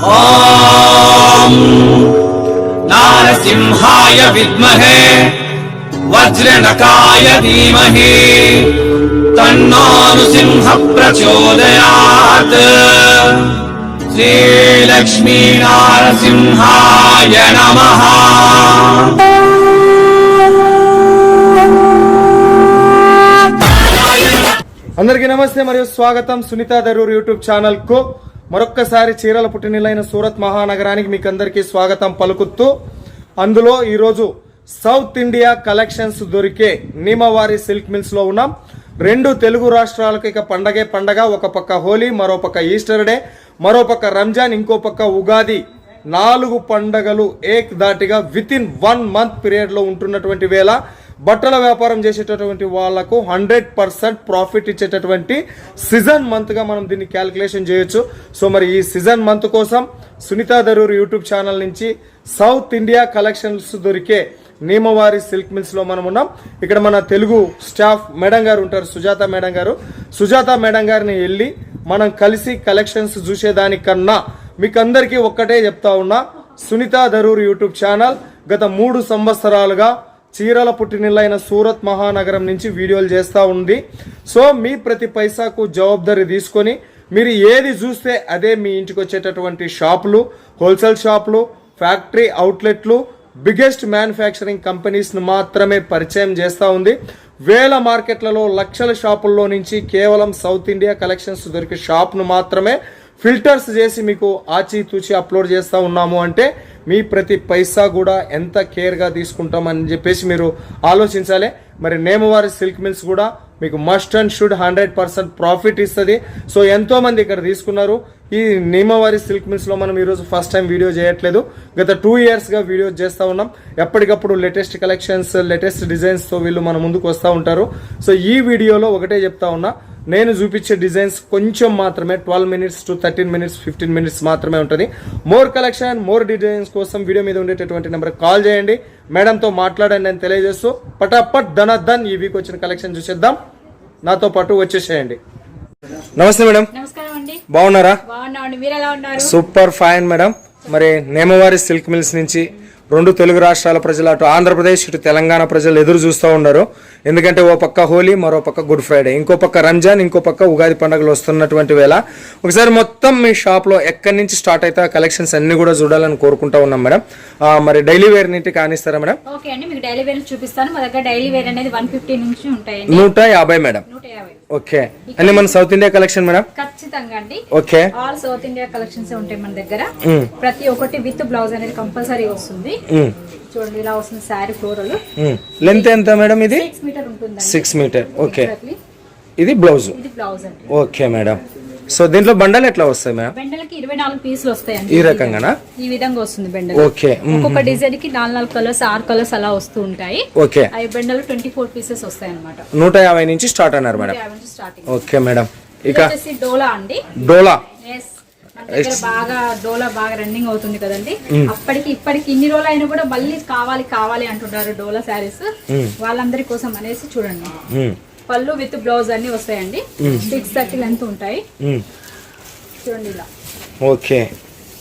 ఓం నారసింహాయ విద్మహే వజ్రనకాయ ధీమహి తన్నో నృసింహ ప్రచోదయాత్. శ్రీలక్ష్మీ నారసింహాయ నమః. అందరికీ నమస్తే మరియు స్వాగతం సునీత దరూర్ యూట్యూబ్ ఛానల్ కు. మరొక్కసారి చీరల పుట్టినిల్లైన సూరత్ మహానగరానికి మీకు అందరికీ స్వాగతం పలుకుతూ, అందులో ఈరోజు సౌత్ ఇండియా కలెక్షన్స్ దొరికే నిమవారి సిల్క్ మిల్స్ లో ఉన్నాం. రెండు తెలుగు రాష్ట్రాలకు ఇక పండగే పండగ. ఒక పక్క హోలీ, మరో పక్క ఈస్టర్ డే, మరో పక్క రంజాన్, ఇంకో పక్క ఉగాది. 4 పండగలు ఏక్ దాటిగా విత్ ఇన్ 1 మంత్ పీరియడ్ లో ఉంటున్నటువంటి వేళ బట్టల వ్యాపారం చేసేటటువంటి వాళ్లకు 100% ప్రాఫిట్ ఇచ్చేటటువంటి సీజన్ మంత్ గా మనం దీన్ని క్యాలిక్యులేషన్ చేయొచ్చు. సో మరి ఈ సీజన్ మంత్ కోసం సునీత దరూర్ యూట్యూబ్ ఛానల్ నుంచి సౌత్ ఇండియా కలెక్షన్స్ దొరికే నిమవారి సిల్క్ మిల్స్ లో మనం ఉన్నాం. ఇక్కడ మన తెలుగు స్టాఫ్ మేడం గారు ఉంటారు, సుజాత మేడం గారు. సుజాత మేడం గారిని వెళ్ళి మనం కలిసి కలెక్షన్స్ చూసేదానికన్నా మీకు అందరికీ ఒక్కటే చెప్తా ఉన్నా, సునీత దరూర్ యూట్యూబ్ ఛానల్ గత 3 సంవత్సరాలుగా చీరల పుట్టినిల్లైన సూరత్ మహానగరం నుంచి వీడియోలు చేస్తూ ఉంది. సో మీ ప్రతి పైసాకు జవాబుదారీ తీసుకొని మీరు ఏది చూస్తే అదే మీ ఇంటికి వచ్చేటటువంటి షాపులు, హోల్సేల్ షాపులు, ఫ్యాక్టరీ అవుట్లెట్లు, బిగ్గెస్ట్ మ్యానుఫ్యాక్చరింగ్ కంపెనీస్ను మాత్రమే పరిచయం చేస్తూ ఉంది. వేల మార్కెట్లలో, లక్షల షాపుల్లో నుంచి కేవలం సౌత్ ఇండియా కలెక్షన్స్ దొరికే షాప్ను మాత్రమే ఫిల్టర్స్ చేసి మీకు ఆచితూచి అప్లోడ్ చేస్తూ ఉన్నాము. అంటే మీ ప్రతి పైసా కూడా ఎంత కేర్గా తీసుకుంటామని చెప్పేసి మీరు ఆలోచించాలి. మరి నేమవారి సిల్క్ మిల్స్ కూడా మీకు మస్ట్ అండ్ షుడ్ 100% ప్రాఫిట్ ఇస్తుంది. సో ఎంతో మంది ఇక్కడ తీసుకున్నారు. ఈ నేమవారి సిల్క్ మిల్స్ లో మనం ఈరోజు ఫస్ట్ టైం వీడియో చేయట్లేదు, గత 2 years గా వీడియో చేస్తూ ఉన్నాం. ఎప్పటికప్పుడు లేటెస్ట్ కలెక్షన్స్, లేటెస్ట్ డిజైన్స్ తో వీళ్ళు మన ముందుకు వస్తూ ఉంటారు. సో ఈ వీడియోలో ఒకటే చెప్తా ఉన్నా, నేను చూపించే డిజైన్స్ కొంచెం మాత్రమే, 12 minutes to 13 minutes, 15 minutes మాత్రమే ఉంటుంది. మోర్ కలెక్షన్, మోర్ డిజైన్స్ కోసం వీడియో మీద ఉండేటటువంటి నెంబర్ కాల్ చేయండి, మేడంతో మాట్లాడండి అని తెలియజేస్తూ పటాపట్ ధనధన్ ఈ వీక్ వచ్చిన కలెక్షన్ చూసేద్దాం. నాతో పాటు వచ్చేసేయండి. నమస్తే మేడం. నమస్కారం అండి. బాగున్నారా? బాగున్నామండి. మీరు ఎలా ఉన్నారు? Super fine madam. మరి నేమవారి సిల్క్ మిల్స్ నుంచి 2 తెలుగు రాష్ట్రాల ప్రజలు, అటు ఆంధ్రప్రదేశ్ ఇటు తెలంగాణ ప్రజలు ఎదురు చూస్తూ ఉన్నారు. ఎందుకంటే ఓ పక్క హోలీ, మరో పక్క గుడ్ ఫ్రైడే, ఇంకో పక్క రంజాన్, ఇంకో పక్క ఉగాది పండుగలు వస్తున్నటువంటి వేళ ఒకసారి మొత్తం మీ షాప్ లో ఎక్కడి నుంచి స్టార్ట్ అయితే కలెక్షన్స్ అన్ని కూడా చూడాలని కోరుకుంటా ఉన్నాం మేడం. మరి డైలీ వేర్ నుండి కానిస్తారా మేడం? ఓకే అండి, మీకు డైలీ వేర్ చూపిస్తాను. మా దగ్గర డైలీ వేర్ అనేది 150 నుంచి ఉంటాయి. 150 మేడం. 150. ఓకే. అన్ని మన సౌత్ ఇండియా కలెక్షన్ మేడం? ఖచ్చితంగా అండి. Okay. All south India collections ఉంటాయి మన దగ్గర. ప్రతి ఒక్కటి విత్ బ్లౌజ్ అనేది కంపల్సరీ వస్తుంది. చూడండి ఇలా వస్తుంది శారీ ఫ్లోరల్. లెంత్ ఎంత మేడం ఇది? 6 మీటర్ ఉంటుంది. 6 మీటర్. ఓకే. ఇది బ్లౌజ్. ఇది బ్లౌజ్ అండి. Okay madam. సో దీంట్లో బండలు ఎట్లా వస్తాయి మేడం? బెండలకి 24 పీసులు వస్తాయండి. ఈ రకంగానా? ఈ విధంగా వస్తుంది బెండల్. ఓకే. ఒక్కొక్క డిజైన్ కి 4 కలర్స్, 6 కలర్స్ అలా వస్తూ ఉంటాయి. ఓకే. అవి బెండలు 24 పీసెస్ వస్తాయి అన్నమాట. 150 నుంచి స్టార్ట్ అన్నారు మేడం. Okay madam. ఇక డోలా అండి. డోలా బాగా డోలా బాగా రన్నింగ్ అవుతుంది కదండి. అప్పటికి ఇప్పటికి ఇన్ని రోజులు అయినా కూడా మళ్ళీ కావాలి కావాలి అంటున్నారు డోలా శారీస్. వాళ్ళందరి కోసం అనేసి చూడండి, పళ్ళు విత్ బ్లౌజ్ అన్ని వస్తాయండి. 630 లెంత్ ఉంటాయి. చూడండి ఇలా. ఓకే.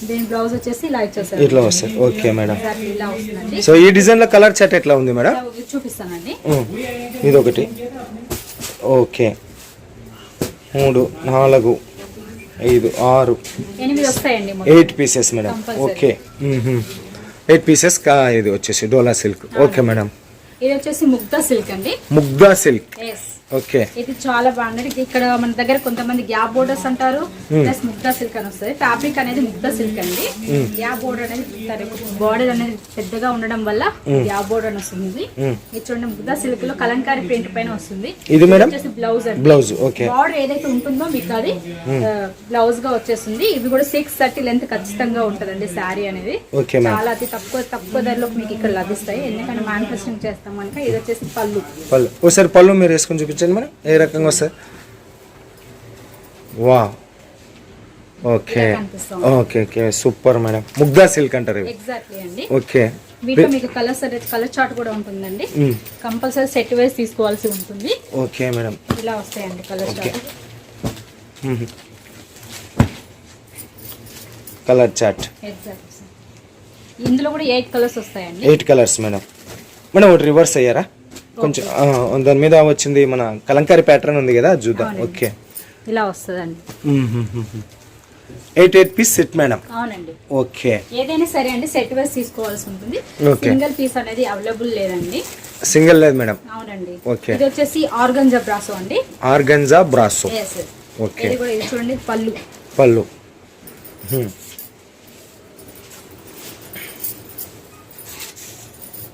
దీని బ్లౌజ్ వచ్చేసి ఇలా ఇచ్చేస్తారు, ఇట్లా వస్తాయి. Okay madam. ఇలా వస్తుందండి. సో ఈ డిజైన్ లో కలర్ చార్ట్ ఎట్లా ఉంది మేడం? చూపిస్తానండి. ఇది ఒకటి. ఓకే. 3 4 5 6 8 వస్తాయండి. 8 పీసెస్ మేడం. ఓకే. 8 పీసెస్. ఇది వచ్చేసి డోలా సిల్క్. Okay madam. ఇది వచ్చేసి ముగ్ధా సిల్క్ అండి. ముగ్ధా సిల్క్. ఓకే. ఇది చాలా బాగుంది. ఇక్కడ మన దగ్గర కొంతమంది గ్యాప్ బోర్డర్స్ అంటారు, ప్లస్ ముగ్ధా సిల్క్ అని వస్తుంది. ఫ్యాబ్రిక్ అనేది ముగ్ధా సిల్క్ అండి. గ్యాప్ బోర్డర్ అనేది బార్డర్ అనేది పెద్దగా ఉండడం వల్ల గ్యాప్ బోర్డర్ వస్తుంది. ఇది చూడండి, ముగ్ధా సిల్క్ లో కలంకారీ ప్రింట్ పైన వస్తుంది. ఇది మేడం బ్లౌజ్ అండి. బ్లౌజ్. ఓకే. బార్డర్ ఏదైతే ఉంటుందో మీకు అది బ్లౌజ్ గా వచ్చేస్తుంది. ఇది కూడా 630 లెంత్ ఖచ్చితంగా ఉంటదండి శారీ అనేది. చాలా అతి తక్కువ ధరలో మీకు ఇక్కడ లభిస్తాయి. ఎందుకంటే మ్యానుఫ్యాక్చరింగ్ చేస్తాం కనుక. ఇది వచ్చేసి పళ్ళు. ఒకసారి పళ్ళు మీరు వేసుకొని చూపించండి మేడం, ఏ రకంగా వస్తాయి. వా. Okay. Okay. Okay. Super madam. Mugdha silk అంటారు. ఎగ్జాక్ట్లీ అండి. ఓకే. వీటిలో మీకు కలర్ చార్ట్ కూడా ఉంటుందండి. కంపల్సరీ సెట్ వైస్ తీసుకోవాల్సి ఉంటుంది. Okay madam. ఇలా వస్తాయండి colour chart. Colour chart exact. ఇందులో కూడా 8 కలర్స్ వస్తాయండి. 8 కలర్స్ మేడం. మేడం ఒకటి రివర్స్ అయ్యారా కొంచెం, దాని మీద వచ్చింది మన కలంకారీ ప్యాటర్న్ ఉంది కదా, అది చూద్దాం. ఓకే, ఇలా వస్తుందండి. 8 పీస్ సెట్ మేడం. అవునండి. ఓకే, ఏదైనా సరే అండి సెట్ వైస్ తీసుకోవాల్సి ఉంటుంది. ఓకే. సింగిల్ పీస్ అనేది అవైలబుల్ లేదండి. సింగిల్ లేదు మేడం. అవునండి. ఓకే, ఇది వచ్చేసి ఆర్గంజా బ్రాసో అండి. Organza brasso. Yes. ఓకే, ఇది కూడా ఇది చూడండి పళ్ళు. పళ్ళు.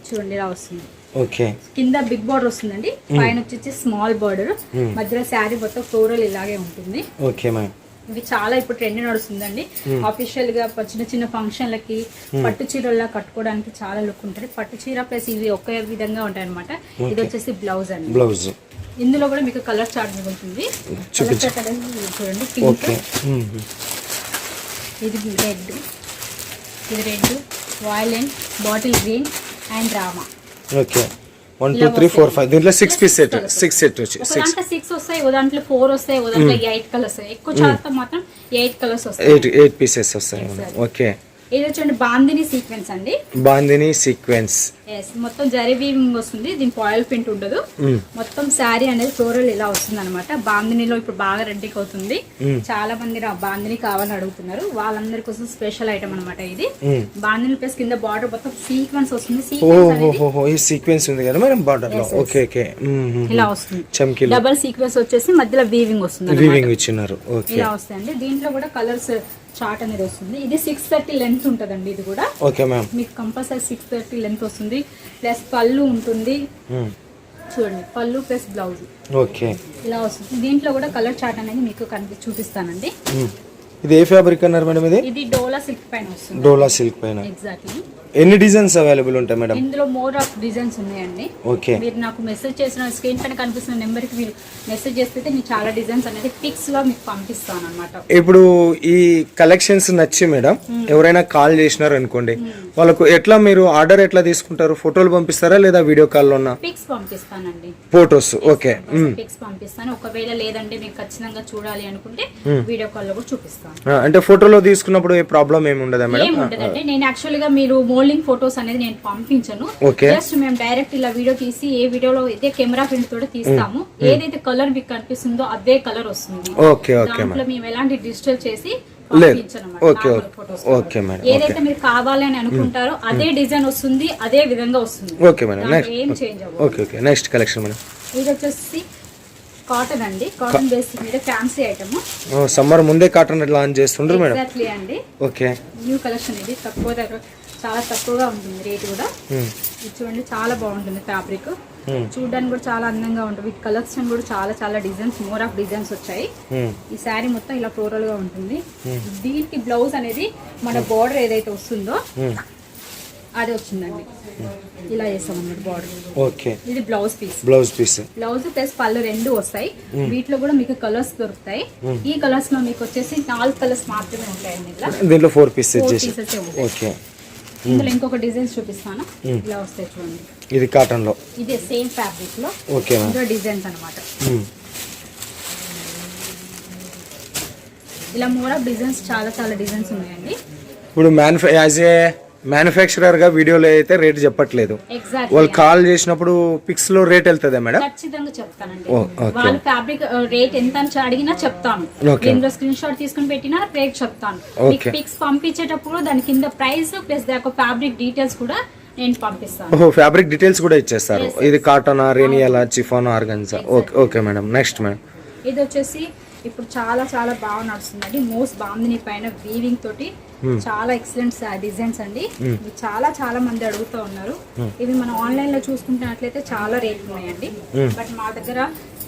చూడండి ఇలా వస్తుంది. ఓకే, కింద బిగ్ బార్డర్ వస్తుందండి, పైన వచ్చేసి స్మాల్ బార్డర్, మధ్యలో శారీ మొత్తం ఫ్లోరల్ ఇలాగే ఉంటుంది. Okay ma'am. ఇవి చాలా ఇప్పుడు ట్రెండ్ నడుస్తుందండి. ఆఫీషియల్ గా చిన్న చిన్న ఫంక్షన్లకి పట్టు చీరలా కట్టుకోవడానికి చాలా లుక్ ఉంటుంది. పట్టు చీర ప్లస్ ఇవి ఒకే విధంగా ఉంటాయి అనమాట. ఇది వచ్చేసి బ్లౌజ్ అండి. బ్లౌజ్. ఇందులో కూడా మీకు కలర్ చార్ట్ ఉంటుంది. కలర్ చార్ట్ అనేది చూడండి. పింక్, ఇది రెడ్, ఇది red, violent, bottle green and Rama. Okay, 1 2 3 4 5 దీంట్లో 6 పీస్ సెట్. 6 సెట్ వచ్చి ఒక దాంట్లో 6 వస్తాయి, ఓ దాంట్లో 4 వస్తాయి, ఓ దాంట్లో 8 కలర్స్. ఎక్కువ శాతం మాత్రం 8 కలర్స్ వస్తాయి. 8 పీసెస్ వస్తాయి. ఓకే, ఇది వచ్చండి బాందిని సీక్వెన్స్ అండి. బాందిని సీక్వెన్స్. మొత్తం జరీ వీవింగ్ వస్తుంది, దీనికి ఆయిల్ ప్రింట్ ఉండదు. మొత్తం శారీ అనేది ఫ్లోరల్ ఇలా వస్తుంది అనమాట. బాందినిలో ఇప్పుడు బాగా రెడ్డికి అవుతుంది. చాలా మంది బాందిని కావాలని అడుగుతున్నారు, వాళ్ళందరి కోసం స్పెషల్ ఐటమ్ అనమాట ఇది. బాందిని ప్లస్ కింద బార్డర్ మొత్తం సీక్వెన్స్ వస్తుంది. ఈ సీక్వెన్స్ ఉంది కదా మేడం బార్డర్ లో. ఓకే, ఓకే, ఇలా వస్తుంది. చమ్కీలు డబల్ సీక్వెన్స్ వచ్చేసి మధ్యలో వీవింగ్ వస్తుంది. వీవింగ్ ఇచ్చినారు. ఓకే, ఇలా వస్తాయండి. దీంట్లో కూడా కలర్స్ చార్ట్ అనేది వస్తుంది. ఇది 630 లెంత్ ఉంటదండి. ఇది కూడా ఓకే మ్యామ్, మీకు కంపల్సరీ 630 లెంత్ వస్తుంది. ప్లస్ పళ్ళు ఉంటుంది. చూడండి పళ్ళు ప్లస్ బ్లౌజ్. ఓకే, ఇలా వస్తుంది. దీంట్లో కూడా కలర్ చార్ట్ అనేది మీకు చూపిస్తానండి. ఇది ఏ ఫ్యాబ్రిక్ అన్నారు మేడం? ఇది డోలా సిల్క్ పైన వస్తుంది. డోలా సిల్క్ పైన. ఎగ్జాక్ట్లీ. ఎన్ని డిజైన్స్ అవైలబుల్ ఉంటాయి మేడం? ఇందులో మోర్ ఆఫ్ డిజైన్స్ ఉన్నాయండి. ఓకే, మీరు నాకు మెసేజ్ చేసిన స్క్రీన్ పైన కనిపిస్తున్న నెంబర్ కి మీరు మెసేజ్ చేస్తే నేను చాలా డిజైన్స్ అనేది పిక్స్ లో మీకు పంపిస్తాను అన్నమాట. ఇప్పుడు ఈ కలెక్షన్స్ నచ్చి మేడం ఎవరైనా కాల్ చేసినారు అనుకోండి, వాళ్ళకు ఎట్లా మీరు ఆర్డర్ ఎట్లా తీసుకుంటారు? ఫోటోలు పంపిస్తారా లేదా వీడియో కాల్ లోనా? పిక్స్ పంపిస్తానండి. ఫోటోస్. ఓకే, పిక్స్ పంపిస్తాను. ఒకవేళ లేదంటే మీకు ఖచ్చితంగా చూడాలి అనుకుంటే వీడియో కాల్ లో కూడా చూపిస్తాను. అంటే ఫోటోలో తీసుకున్నప్పుడు ఏ ప్రాబ్లం ఏమి ఉండదా మేడం? ఏముంటదంటే నేను యాక్చువల్ గా మీరు మోల్డింగ్ ఫోటోస్ అనేది నేను పంపించను. జస్ట్ మేము డైరెక్ట్ ఇలా వీడియో తీసి ఏ వీడియోలో అయితే కెమెరా ప్రింట్ తోటి తీస్తాము. ఏదైతే కలర్ మీకు కనిపిస్తుందో అదే కలర్ వస్తుంది. దాంట్లో మేము ఎలాంటి డిజిటల్ చేసి ఏదైతే మీరు కావాలి అని అనుకుంటారో అదే డిజైన్ వస్తుంది, అదే విధంగా వస్తుంది. ఏం చేంజ్ అవ్వదు. Okay, next collection madam. ఇది వచ్చేసి కాటన్ అండి. కాటన్ బేసిక్ మీద ఫ్యాన్సీ ఐటమ్. సమ్మర్ ముందే కాటన్ లాంచ్ చేస్తుండ్రు మేడం. ఎగ్జాక్ట్లీ అండి. ఓకే, న్యూ కలెక్షన్ ఇది. చాలా తక్కువగా ఉంటుంది రేట్ కూడా. ఇది చూడండి చాలా బాగుంటుంది ఫ్యాబ్రిక్. చూడడానికి కూడా చాలా అందంగా ఉంటుంది. వీటి కలెక్షన్ కూడా చాలా చాలా డిజైన్స్, మోర్ ఆఫ్ డిజైన్స్ వచ్చాయి. ఈ శారీ మొత్తం ఇలా ఫ్లోరల్ గా ఉంటుంది. దీనికి బ్లౌజ్ అనేది మన బార్డర్ ఏదైతే వస్తుందో అది వచ్చిందండి. ఇలా చేస్తాం అన్నమాట బార్డర్. ఓకే, ఇది బ్లౌజ్ పీస్. బ్లౌజ్ ప్లస్ పళ్ళు రెండు వస్తాయి. వీటిలో కూడా మీకు కలర్స్ దొరుకుతాయి. ఈ కలర్స్ లో మీకు వచ్చేసి 4 కలర్స్ మాత్రమే ఉంటాయండి. దీంట్లో 4 పీసెస్ ఓకే. ఇందులో ఇంకొక డిజైన్స్ చూపిస్తాను. ఇలా వస్తాయి చూడండి. ఇది కాటన్ లో, ఇదే సేమ్ ఫ్యాబ్రిక్ లో. ఓకే, ఇందులో డిజైన్స్ అన్నమాట. ఇలా మోర్ ఆఫ్ డిజైన్స్ చాలా చాలా డిజైన్స్ ఉన్నాయండి. ఇప్పుడు యాజ్ ఏ మ్యానుఫ్యాక్చరర్ గా వీడియోలో అయితే రేట్ చెప్పట్లేదు. వాళ్ళు కాల్ చేసినప్పుడు పిక్స్ లో రేట్ వెళ్తుందా మేడం? ఖచ్చితంగా చెప్తానండి. వాళ్ళు ఫ్యాబ్రిక్ రేట్ ఎంత అని అడిగినా చెప్తాను. దీనిలో స్క్రీన్ షాట్ తీసుకుని పెట్టినా రేట్ చెప్తాను. మీకు పిక్స్ పంపించేటప్పుడు దాని కింద ప్రైస్ ప్లస్ దాని ఫ్యాబ్రిక్ డీటెయిల్స్ కూడా నేను పంపిస్తాను. ఓహో, ఫ్యాబ్రిక్ డీటెయిల్స్ కూడా ఇచ్చేస్తారు. ఇది కాటన్, రేనియలా, chiffon, organza. Okay madam, next madam. ఇది వచ్చేసి ఇప్పుడు చాలా చాలా బాగా నడుస్తుందండి. మోస్ట్ బాందిని పైన వీవింగ్ తోటి చాలా ఎక్సలెంట్ డిజైన్స్ అండి. ఇవి చాలా చాలా మంది అడుగుతూ ఉన్నారు. ఇవి మనం ఆన్లైన్ లో చూసుకుంటున్నట్లయితే చాలా రేట్ ఉన్నాయండి. బట్ మా దగ్గర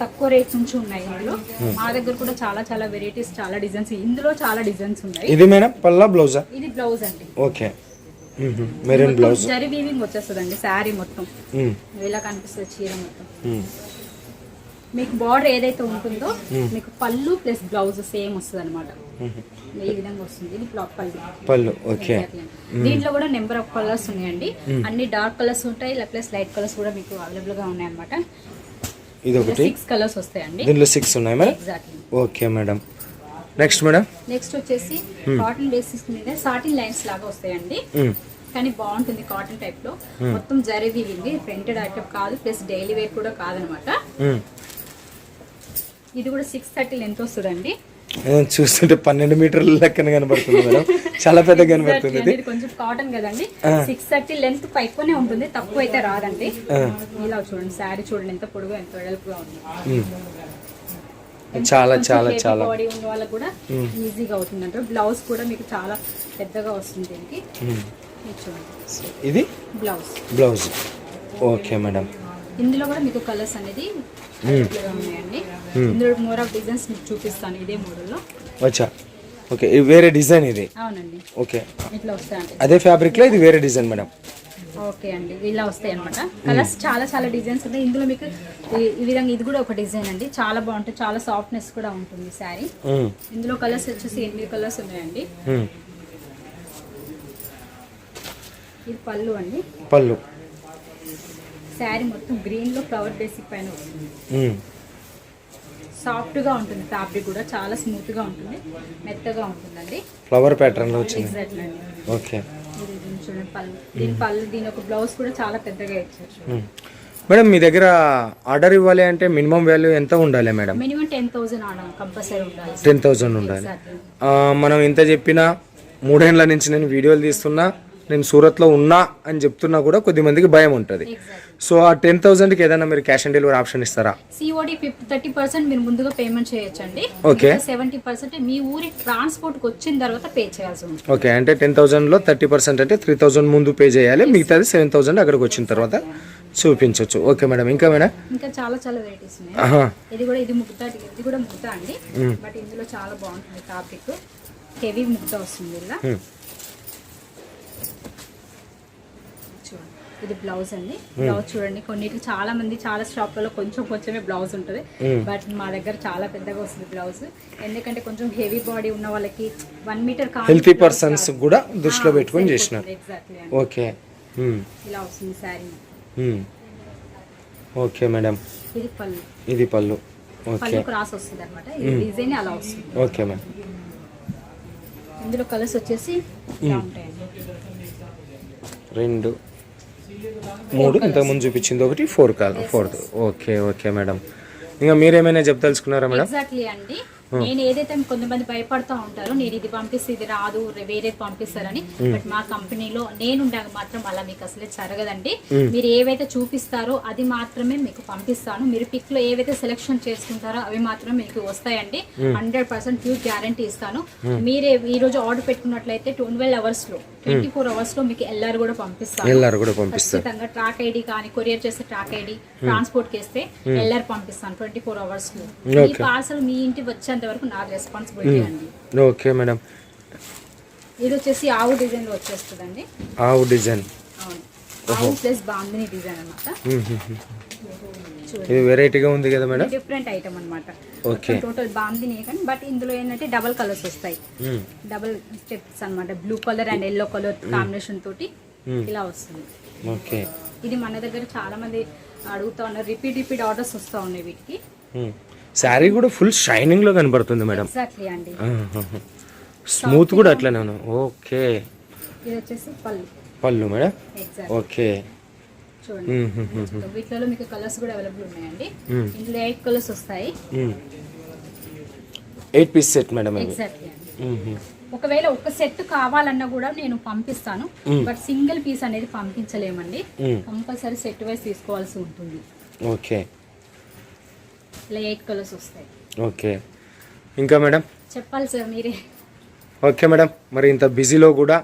తక్కువ రేట్ నుంచి ఉన్నాయి. ఇందులో మా దగ్గర కూడా చాలా చాలా వెరైటీస్, చాలా డిజైన్స్, ఇందులో చాలా డిజైన్స్ ఉన్నాయి. ఇది మేడం పల్లా బ్లౌజా? ఇది బ్లౌజ్ అండి. Okay, maroon blouse. Zari weaving వచ్చేస్తుందండి శారీ మొత్తం. ఇలా కనిపిస్తుంది చీర మొత్తం. మీకు బార్డర్ ఏదైతే ఉంటుందో మీకు పళ్ళు ప్లస్ బ్లౌజ్ సేమ్ వస్తుంది అనమాట. ఈ విధంగా వస్తుంది. ఇది పళ్ళు. ఓకే, దీంట్లో కూడా నెంబర్ ఆఫ్ కలర్స్ ఉన్నాయండి. అన్ని డార్క్ కలర్స్ ఉంటాయి, ప్లస్ లైట్ కలర్స్ కూడా మీకు అవైలబుల్ గా ఉన్నాయి అనమాట. ఇది ఒకటి 6 కలర్స్ వస్తాయండి. దీంట్లో 6 ఉన్నాయి madam. Exactly. Okay madam, next madam. Next వచ్చేసి కాటన్ బేసిస్ మీద సాటిన్ లైన్స్ లాగా వస్తాయండి. కానీ బాగుంటుంది కాటన్ టైప్ లో. మొత్తం జరీ వీవింగ్, ప్రింటెడ్ ఐటమ్ కాదు, ప్లస్ డైలీ వేర్ కూడా కాదనమాట. ఇది కూడా 630 లెంత్ వస్తుందండి. చూస్తుంటే 12 మీటర్ల లెక్కన కనబడుతుంది మేడం, చాలా పెద్ద కనబడుతుంది. ఇది కొంచెం కాటన్ కదండి, 630 లెంత్ ఎక్కువనే ఉంటుంది, తక్కువ అయితే రాదండి. ఇలా చూడండి, శారీ చూడండి ఎంత పొడుగు ఎంత వెడల్పుగా ఉంది. చాలా చాలా చాలా బాడీ ఉన్న వాళ్ళకి కూడా ఈజీగా అవుతుంది అంటారు. బ్లౌజ్ కూడా మీకు చాలా పెద్దగా వస్తుంది దీనికి. ఇది బ్లౌజ్. Okay madam. ఇందులో కూడా మీకు కలర్స్ అనేది ఉన్నాయండి. ఇందులో మోర్ ఆఫ్ డిజైన్స్ మీకు చూపిస్తాను ఇదే మోడల్లో. వచ్చా. ఓకే, ఇది వేరే డిజైన్ ఇది. అవునండి. ఓకే, ఇట్లా వస్తాయండి. అదే ఫ్యాబ్రిక్ లో ఇది వేరే డిజైన్ మేడం. ఓకే అండి, ఇలా వస్తాయి అనమాట. కలర్స్ చాలా చాలా డిజైన్స్ ఉంటాయి ఇందులో. మీకు ఈ విధంగా ఇది కూడా ఒక డిజైన్ అండి, చాలా బాగుంటుంది, చాలా సాఫ్ట్నెస్ కూడా ఉంటుంది శారీ. ఇందులో కలర్స్ వచ్చేసి 8 కలర్స్ ఉన్నాయండి. ఇది పళ్ళు అండి. పళ్ళు శారీ మొత్తం గ్రీన్ లో ఫ్లవర్ బేసిక్ పైన వస్తుంది. సాఫ్ట్ గా ఉంటుంది, ఫ్యాబ్రిక్ కూడా చాలా స్మూత్ గా ఉంటుంది, మెత్తగా ఉంటుందండి. ఫ్లవర్ ప్యాటర్న్ లో వచ్చింది. ఎగ్జాక్ట్లీ అండి. ఓకే. చూడండి పళ్ళు, దీని ఒక బ్లౌజ్ కూడా చాలా పెద్దగా ఇచ్చారు. మేడం మీ దగ్గర ఆర్డర్ ఇవ్వాలి అంటే మినిమం వాల్యూ ఎంత ఉండాలి మేడం? మినిమం 10,000 ఆర్డర్ కంపల్సరీ ఉండాలి. 10,000 ఉండాలి. మనం ఇంత చెప్పినా 3 ఏళ్ల నుంచి నేను వీడియోలు తీస్తున్నా, నేను సూరత్లో ఉన్నా అని చెప్తున్నా కూడా కొద్ది మందికి భయం ఉంటుంది. సో ఆ 10,000కి ఏదైనా మీరు క్యాష్ ఆన్ డెలివరీ ఆప్షన్ ఇస్తారా? COD 30% మీరు ముందుగా పేమెంట్ చేయొచ్చండి. ఓకే. 70% మీ ఊరి ట్రాన్స్పోర్ట్ కి వచ్చిన తర్వాత పే చేయాల్సి ఉంటుంది. ఓకే, అంటే 10,000లో 30% అంటే 3,000 ముందు పే చేయాలి, మిగతాది 7,000 అక్కడికి వచ్చిన తర్వాత చూపించవచ్చు. Okay madam. ఇంకా మేడం? ఇంకా చాలా చాలా వెరైటీస్ ఉన్నాయి. ఇది కూడా ముక్తా అండి, బట్ ఇందులో చాలా బాగుంటుంది ఫ్యాబ్రిక్. హెవీ ముక్తా వస్తుంది ఇలా. ఇది బ్లౌజ్ అండి. బ్లౌజ్ చూడండి, కొన్నిటికి చాలా మంది చాలా షాప్లలో కొంచెమే బ్లౌజ్ ఉంటుంది, బట్ మా దగ్గర చాలా పెద్దగా వస్తుంది బ్లౌజ్. ఎందుకంటే కొంచెం హెవీ బాడీ ఉన్న వాళ్ళకి 1 మీటర్ హెల్తీ పర్సన్స్ కూడా దృష్టిలో పెట్టుకొని చేసినారు. ఎగ్జాక్ట్లీ. ఓకే. ఇలా వస్తుంది శారీ. Okay madam. ఇది పళ్ళు. ఇది పళ్ళు. ఓకే. పళ్ళు క్రాస్ వస్తుంది అన్నమాట. ఈ డిజైన్ అలా వస్తుంది. Okay madam. ఇందులో కలర్స్ వచ్చేసి ఇలా ఉంటాయండి. 2 3 ఇంతకుముందు చూపించింది ఒకటి 4th. Okay okay madam. ఇంకా మీరేమైనా చెప్పదలుచుకున్నారా మేడం? ఎగ్జాక్ట్లీ అండి. నేను ఏదైతే కొంతమంది భయపడతా ఉంటారో, నేను ఇది పంపిస్తే ఇది రాదు, వేరే పంపిస్తారని, బట్ మా కంపెనీలో నేనుండగా మాత్రం అలా మీకు అసలే జరగదండి. మీరు ఏవైతే చూపిస్తారో అది మాత్రమే మీకు పంపిస్తాను. మీరు పిక్ లో ఏవైతే సెలెక్షన్ చేసుకుంటారో అవి మాత్రమే మీకు వస్తాయండి. 100% ప్యూర్ గ్యారంటీ ఇస్తాను. మీరే ఈ రోజు ఆర్డర్ పెట్టుకున్నట్లయితే 12 అవర్స్ లో 24 అవర్స్ లో మీకు ఎల్ఆర్ కూడా పంపిస్తాను. ఖచ్చితంగా ట్రాక్ ఐడి కానీ కొరియర్ చేస్తే ట్రాక్ ఐడి, ట్రాన్స్పోర్ట్ చేస్తే ఎల్ఆర్ పంపిస్తాను 24 అవర్స్ లో. ఈ పార్సల్ మీ ఇంటికి వచ్చేంత వరకు నా రెస్పాన్సిబిలిటీ అండి. Okay madam. ఇది వచ్చేసి ఆవు డిజైన్ లో వచ్చేస్తుందండి. ఆవు డిజైన్. అవును, ఆవు ప్లస్ బాందిని డిజైన్ అన్నమాట. ఇది వెరైటీగా ఉంది కదా మేడం? డిఫరెంట్ ఐటమ్ అన్నమాట. ఓకే. టోటల్ బాందిని కానీ, బట్ ఇందులో ఏంటంటే డబల్ కలర్స్ వస్తాయి, డబల్ స్టెప్స్ అన్నమాట. Blue colour and yellow colour combination తోటి ఇలా వస్తుంది. ఓకే. ఇది మన దగ్గర చాలా మంది అడుగుతా ఉన్నారు, రిపీట్ ఆర్డర్స్ వస్తా ఉన్నాయి వీటికి. శారీ కూడా ఫుల్ షైనింగ్ లో కనబడుతుంది మేడం. ఎగ్జాక్ట్లీ అండి. స్మూత్ కూడా అట్లనే. ఓకే. ఇది వచ్చేసి పళ్ళు మేడం. ఎగ్జాక్ట్. ఓకే. చూడండి, వీటిలో మీకు కలర్స్ కూడా అవైలబుల్ ఉన్నాయండి. ఇందులో 8 కలర్స్ వస్తాయి. 8 పీస్ సెట్ మేడం. ఎగ్జాక్ట్లీ అండి. ఒకవేళ ఒక సెట్ కావాలన్నా కూడా నేను పంపిస్తాను, బట్ సింగిల్ పీస్ అనేది పంపించలేమండి. కంపల్సరీ సెట్ వైస్ తీసుకోవాల్సి ఉంటుంది. ఓకే. ఇలా 8 కలర్స్ వస్తాయి. ఓకే. ఇంకా మేడం చెప్పాలి సార్ మీరే. ఓకే మేడం, మరి ఇంత బిజీలో కూడా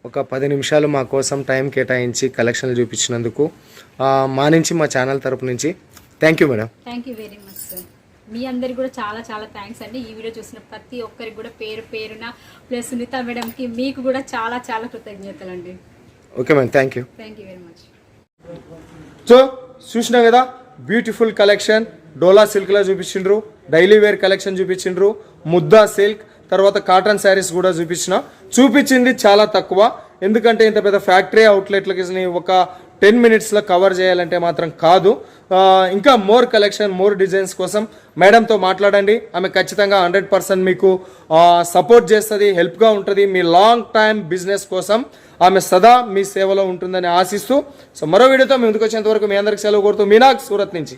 ఒక 10 నిమిషాలు మా కోసం టైం కేటాయించి కలెక్షన్లు చూపించినందుకు మా నుంచి, మా ఛానల్ తరపు నుంచి thank you madam. Thank you very much sir. మీ అందరికి కూడా చాలా చాలా థ్యాంక్స్ అండి. ఈ వీడియో చూసిన ప్రతి ఒక్కరికి కూడా పేరున ప్లస్ సునీత మేడంకి మీకు కూడా చాలా చాలా కృతజ్ఞతలు అండి. Okay madam, thank you very much. So చూసినా కదా, బ్యూటిఫుల్ కలెక్షన్. డోలా సిల్క్లో చూపించిండ్రు, డైలీ వేర్ కలెక్షన్ చూపించిండ్రు, ముద్దా సిల్క్, తర్వాత కాటన్ శారీస్ కూడా చూపించింది చాలా తక్కువ. ఎందుకంటే ఇంత పెద్ద ఫ్యాక్టరీ అవుట్లెట్లకి ఒక 10 మినిట్స్లో కవర్ చేయాలంటే మాత్రం కాదు. ఇంకా మోర్ కలెక్షన్, మోర్ డిజైన్స్ కోసం మేడంతో మాట్లాడండి. ఆమె ఖచ్చితంగా 100% మీకు సపోర్ట్ చేస్తుంది, హెల్ప్గా ఉంటుంది. మీ లాంగ్ టైం బిజినెస్ కోసం ఆమె సదా మీ సేవలో ఉంటుందని ఆశిస్తూ, సో మరో వీడియోతో మీ ముందుకు వచ్చేంత వరకు మీ అందరికి సెలవు కోరుతూ మీనాగ్ సూరత్ నుంచి.